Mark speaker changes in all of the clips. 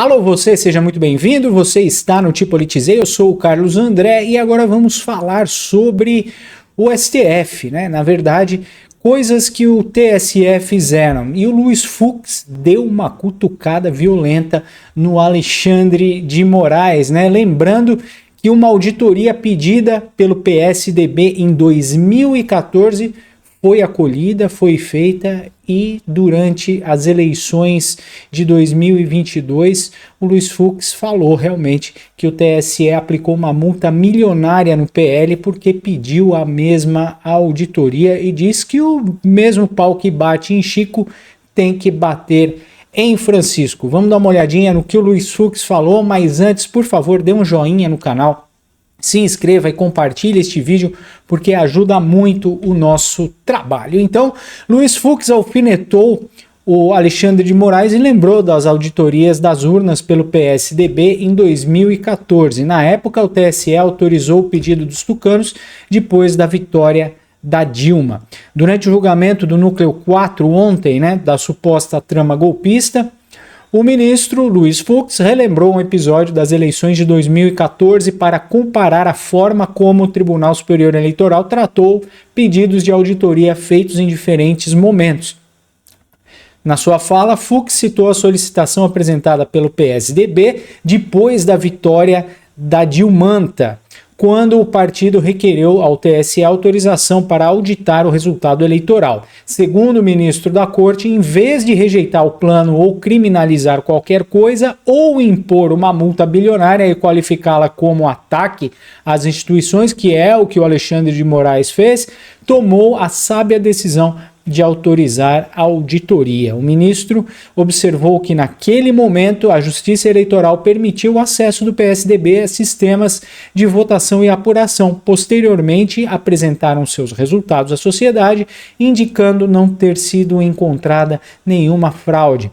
Speaker 1: Alô você, seja muito bem-vindo, você está no Te Politizei, eu sou o Carlos André e agora vamos falar sobre o STF, né? Na verdade, coisas que o TSE fizeram. E o Luiz Fux deu uma cutucada violenta no Alexandre de Moraes, né? Lembrando que uma auditoria pedida pelo PSDB em 2014 foi acolhida, foi feita e durante as eleições de 2022 o Luiz Fux falou realmente que o TSE aplicou uma multa milionária no PL porque pediu a mesma auditoria e diz que o mesmo pau que bate em Chico tem que bater em Francisco. Vamos dar uma olhadinha no que o Luiz Fux falou, mas antes, por favor, dê um joinha no canal. Se inscreva e compartilhe este vídeo porque ajuda muito o nosso trabalho. Então, Luiz Fux alfinetou o Alexandre de Moraes e lembrou das auditorias das urnas pelo PSDB em 2014. Na época, o TSE autorizou o pedido dos tucanos depois da vitória da Dilma. Durante o julgamento do Núcleo 4 ontem, da suposta trama golpista, o ministro Luiz Fux relembrou um episódio das eleições de 2014 para comparar a forma como o Tribunal Superior Eleitoral tratou pedidos de auditoria feitos em diferentes momentos. Na sua fala, Fux citou a solicitação apresentada pelo PSDB depois da vitória da Dilmanta, quando o partido requereu ao TSE autorização para auditar o resultado eleitoral. Segundo o ministro da Corte, em vez de rejeitar o plano ou criminalizar qualquer coisa, ou impor uma multa bilionária e qualificá-la como ataque às instituições, que é o que o Alexandre de Moraes fez, tomou a sábia decisão de autorizar a auditoria. O ministro observou que naquele momento a Justiça Eleitoral permitiu o acesso do PSDB a sistemas de votação e apuração. Posteriormente, apresentaram seus resultados à sociedade, indicando não ter sido encontrada nenhuma fraude.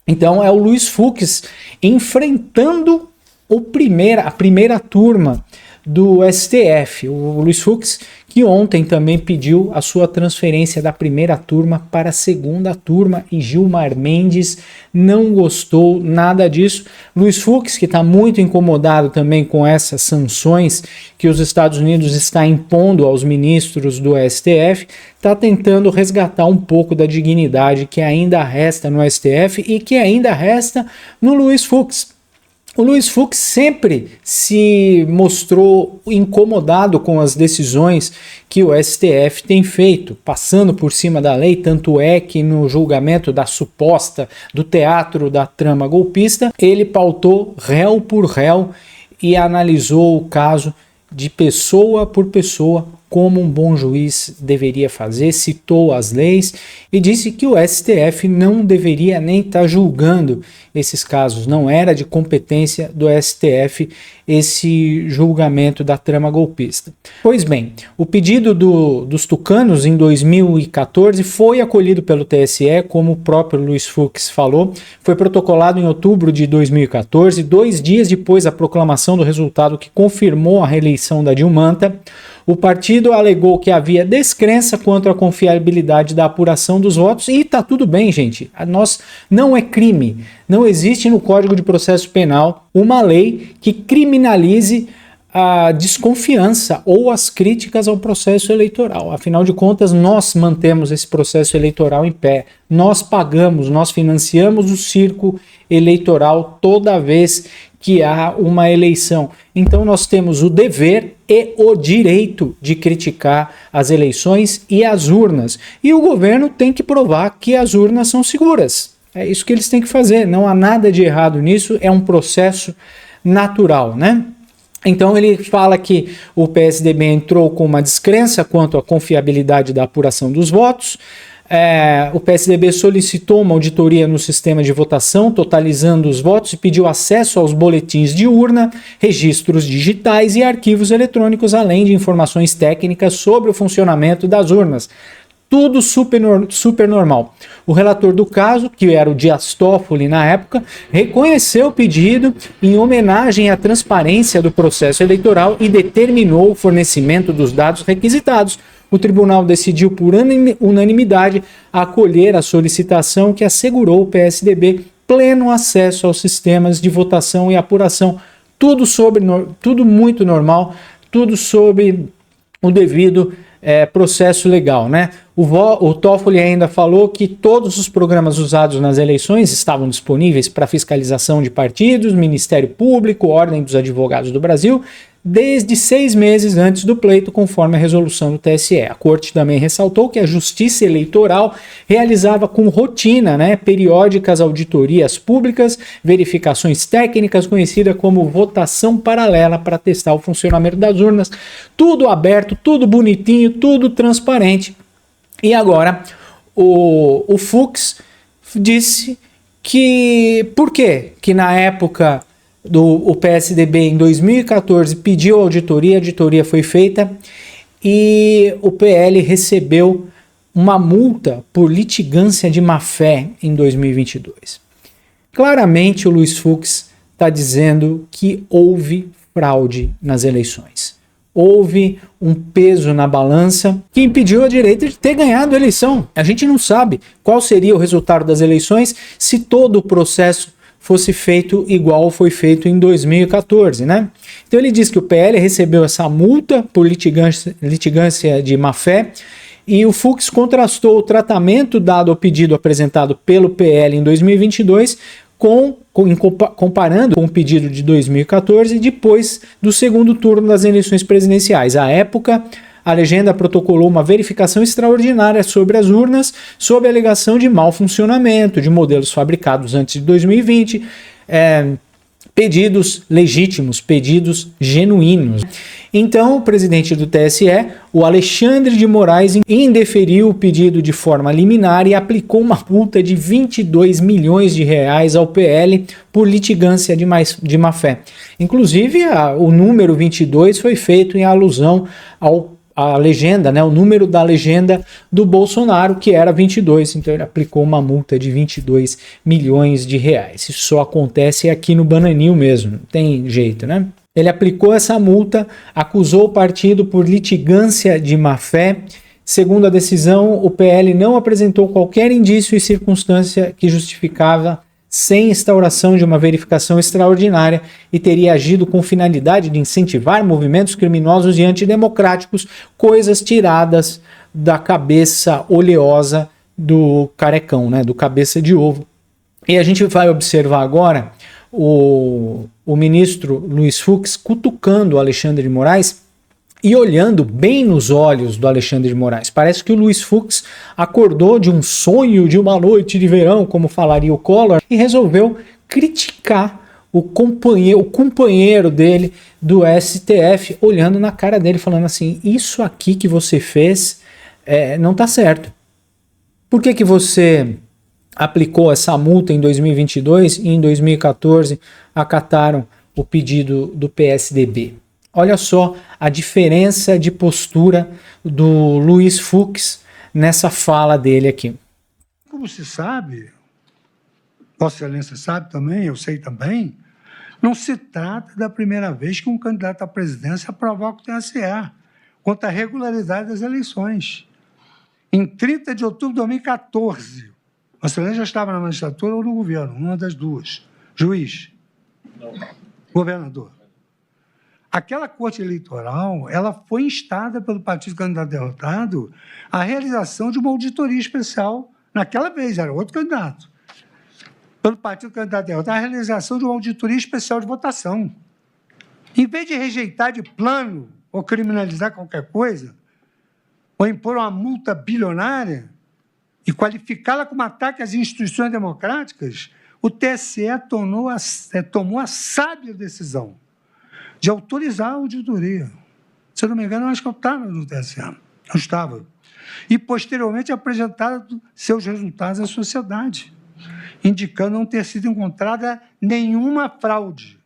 Speaker 1: Então é o Luiz Fux enfrentando a primeira turma do STF. O Luiz Fux, que ontem também pediu a sua transferência da primeira turma para a segunda turma e Gilmar Mendes não gostou nada disso. Luiz Fux, que está muito incomodado também com essas sanções que os Estados Unidos está impondo aos ministros do STF, está tentando resgatar um pouco da dignidade que ainda resta no STF e que ainda resta no Luiz Fux. O Luiz Fux sempre se mostrou incomodado com as decisões que o STF tem feito, passando por cima da lei, tanto é que no julgamento do teatro da trama golpista, ele pautou réu por réu e analisou o caso de pessoa por pessoa, como um bom juiz deveria fazer, citou as leis e disse que o STF não deveria nem estar julgando esses casos, não era de competência do STF esse julgamento da trama golpista. Pois bem, o pedido dos tucanos em 2014 foi acolhido pelo TSE, como o próprio Luiz Fux falou, foi protocolado em outubro de 2014, 2 dias depois da proclamação do resultado que confirmou a reeleição da Dilmanta. O partido alegou que havia descrença quanto à confiabilidade da apuração dos votos e tá tudo bem, gente. Não é crime. Não existe no Código de Processo Penal uma lei que criminalize a desconfiança ou as críticas ao processo eleitoral. Afinal de contas, nós mantemos esse processo eleitoral em pé. Nós pagamos, nós financiamos o circo eleitoral toda vez que há uma eleição. Então nós temos o dever e o direito de criticar as eleições e as urnas. E o governo tem que provar que as urnas são seguras. É isso que eles têm que fazer. Não há nada de errado nisso, é um processo natural, Então ele fala que o PSDB entrou com uma descrença quanto à confiabilidade da apuração dos votos. O PSDB solicitou uma auditoria no sistema de votação, totalizando os votos e pediu acesso aos boletins de urna, registros digitais e arquivos eletrônicos, além de informações técnicas sobre o funcionamento das urnas. Tudo super normal. O relator do caso, que era o Dias Toffoli na época, reconheceu o pedido em homenagem à transparência do processo eleitoral e determinou o fornecimento dos dados requisitados. O tribunal decidiu por unanimidade acolher a solicitação que assegurou o PSDB pleno acesso aos sistemas de votação e apuração, tudo muito normal, tudo sob o devido processo legal, né? O Toffoli ainda falou que todos os programas usados nas eleições estavam disponíveis para fiscalização de partidos, Ministério Público, Ordem dos Advogados do Brasil, desde 6 meses antes do pleito, conforme a resolução do TSE. A Corte também ressaltou que a Justiça Eleitoral realizava com rotina, periódicas auditorias públicas, verificações técnicas, conhecida como votação paralela, para testar o funcionamento das urnas. Tudo aberto, tudo bonitinho, tudo transparente. E agora o Fux disse que... Por quê? Que na época o PSDB em 2014 pediu auditoria, a auditoria foi feita e o PL recebeu uma multa por litigância de má-fé em 2022. Claramente o Luiz Fux está dizendo que houve fraude nas eleições. Houve um peso na balança que impediu a direita de ter ganhado a eleição. A gente não sabe qual seria o resultado das eleições se todo o processo fosse feito igual foi feito em 2014, né? Então ele diz que o PL recebeu essa multa por litigância de má-fé e o Fux contrastou o tratamento dado ao pedido apresentado pelo PL em 2022 comparando com o pedido de 2014 depois do segundo turno das eleições presidenciais. À época, a legenda protocolou uma verificação extraordinária sobre as urnas, sob a alegação de mau funcionamento, de modelos fabricados antes de 2020, pedidos legítimos, pedidos genuínos. Então, o presidente do TSE, o Alexandre de Moraes, indeferiu o pedido de forma liminar e aplicou uma multa de 22 milhões de reais ao PL por litigância de má-fé. Inclusive, o número 22 foi feito em alusão a legenda, o número da legenda do Bolsonaro, que era 22, então ele aplicou uma multa de 22 milhões de reais. Isso só acontece aqui no Bananil mesmo, não tem jeito, né? Ele aplicou essa multa, acusou o partido por litigância de má-fé. Segundo a decisão, o PL não apresentou qualquer indício e circunstância que justificava sem instauração de uma verificação extraordinária e teria agido com finalidade de incentivar movimentos criminosos e antidemocráticos, coisas tiradas da cabeça oleosa do carecão, do cabeça de ovo. E a gente vai observar agora o ministro Luiz Fux cutucando o Alexandre de Moraes e olhando bem nos olhos do Alexandre de Moraes. Parece que o Luiz Fux acordou de um sonho de uma noite de verão, como falaria o Collor, e resolveu criticar o companheiro dele do STF, olhando na cara dele, falando assim: isso aqui que você fez não tá certo. Por que você aplicou essa multa em 2022 e em 2014 acataram o pedido do PSDB? Olha só a diferença de postura do Luiz Fux nessa fala dele aqui.
Speaker 2: Como se sabe, Vossa Excelência sabe também, eu sei também, não se trata da primeira vez que um candidato à presidência provoca o TSE quanto à regularidade das eleições. Em 30 de outubro de 2014, Vossa Excelência já estava na magistratura ou no governo, uma das duas. Juiz? Não. Governador? Aquela corte eleitoral, ela foi instada pelo partido candidato derrotado à realização de uma auditoria especial, naquela vez, era outro candidato, pelo partido candidato derrotado, a realização de uma auditoria especial de votação. Em vez de rejeitar de plano ou criminalizar qualquer coisa, ou impor uma multa bilionária e qualificá-la como ataque às instituições democráticas, o TSE tomou a sábia decisão de autorizar a auditoria. Se eu não me engano, eu acho que eu estava no TSE. Eu estava. E, posteriormente, apresentado seus resultados à sociedade, indicando não ter sido encontrada nenhuma fraude.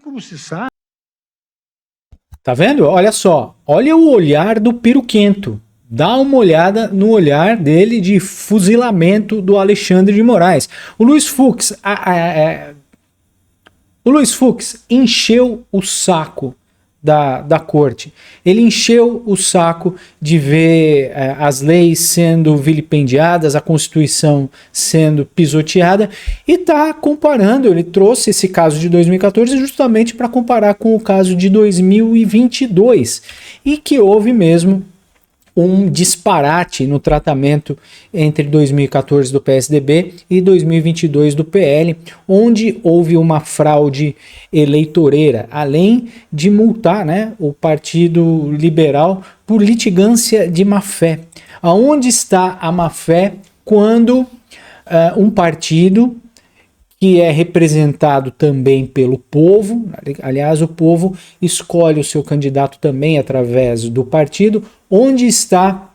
Speaker 2: Como se sabe...
Speaker 1: Tá vendo? Olha só. Olha o olhar do peruquento. Dá uma olhada no olhar dele de fuzilamento do Alexandre de Moraes. O Luiz Fux... O Luiz Fux encheu o saco da corte. Ele encheu o saco de ver as leis sendo vilipendiadas, a Constituição sendo pisoteada, e está comparando. Ele trouxe esse caso de 2014 justamente para comparar com o caso de 2022, e que houve mesmo um disparate no tratamento entre 2014 do PSDB e 2022 do PL, onde houve uma fraude eleitoreira, além de multar, né, o Partido Liberal por litigância de má-fé. Aonde está a má-fé quando um partido que é representado também pelo povo, aliás, o povo escolhe o seu candidato também através do partido, onde está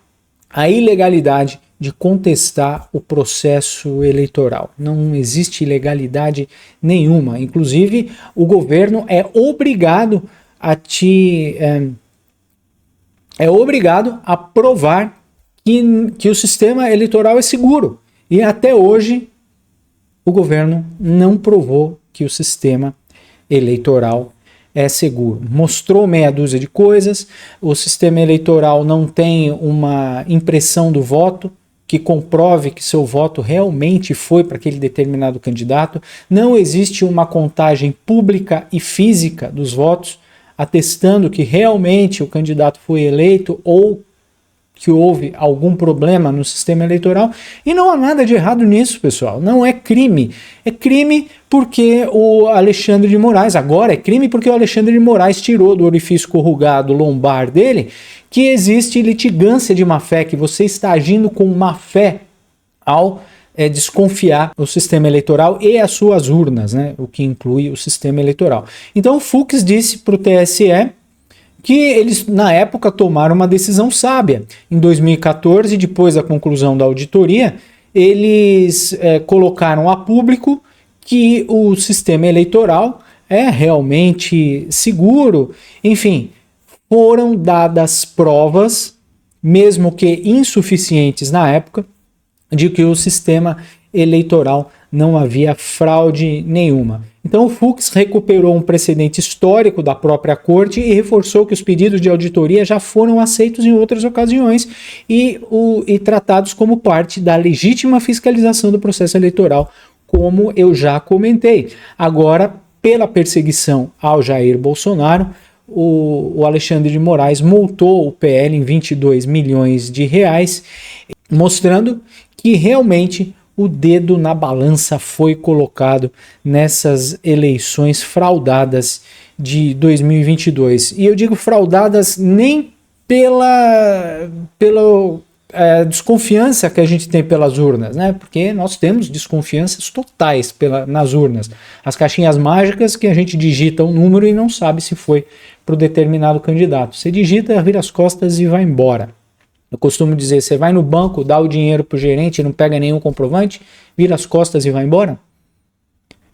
Speaker 1: a ilegalidade de contestar o processo eleitoral? Não existe ilegalidade nenhuma. Inclusive, o governo é obrigado a provar que o sistema eleitoral é seguro. E até hoje, o governo não provou que o sistema eleitoral é seguro. Mostrou meia dúzia de coisas, o sistema eleitoral não tem uma impressão do voto que comprove que seu voto realmente foi para aquele determinado candidato, não existe uma contagem pública e física dos votos, atestando que realmente o candidato foi eleito ou que houve algum problema no sistema eleitoral, e não há nada de errado nisso, pessoal. Não é crime. É crime porque o Alexandre de Moraes, agora é crime porque o Alexandre de Moraes tirou do orifício corrugado lombar dele que existe litigância de má-fé, que você está agindo com má-fé ao desconfiar o sistema eleitoral e as suas urnas, né? O que inclui o sistema eleitoral. Então o Fux disse para o TSE que eles, na época, tomaram uma decisão sábia. Em 2014, depois da conclusão da auditoria, eles colocaram a público que o sistema eleitoral é realmente seguro. Enfim, foram dadas provas, mesmo que insuficientes na época, de que o sistema eleitoral não havia fraude nenhuma. Então o Fux recuperou um precedente histórico da própria corte e reforçou que os pedidos de auditoria já foram aceitos em outras ocasiões e tratados como parte da legítima fiscalização do processo eleitoral, como eu já comentei. Agora, pela perseguição ao Jair Bolsonaro, o Alexandre de Moraes multou o PL em 22 milhões de reais, mostrando que realmente o dedo na balança foi colocado nessas eleições fraudadas de 2022. E eu digo fraudadas nem pela desconfiança que a gente tem pelas urnas, né? Porque nós temos desconfianças totais nas urnas. As caixinhas mágicas que a gente digita um número e não sabe se foi para o determinado candidato. Você digita, vira as costas e vai embora. Eu costumo dizer, você vai no banco, dá o dinheiro pro gerente, não pega nenhum comprovante, vira as costas e vai embora?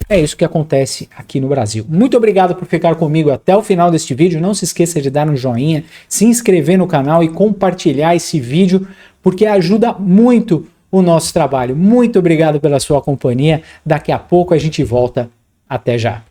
Speaker 1: É isso que acontece aqui no Brasil. Muito obrigado por ficar comigo até o final deste vídeo. Não se esqueça de dar um joinha, se inscrever no canal e compartilhar esse vídeo, porque ajuda muito o nosso trabalho. Muito obrigado pela sua companhia. Daqui a pouco a gente volta. Até já.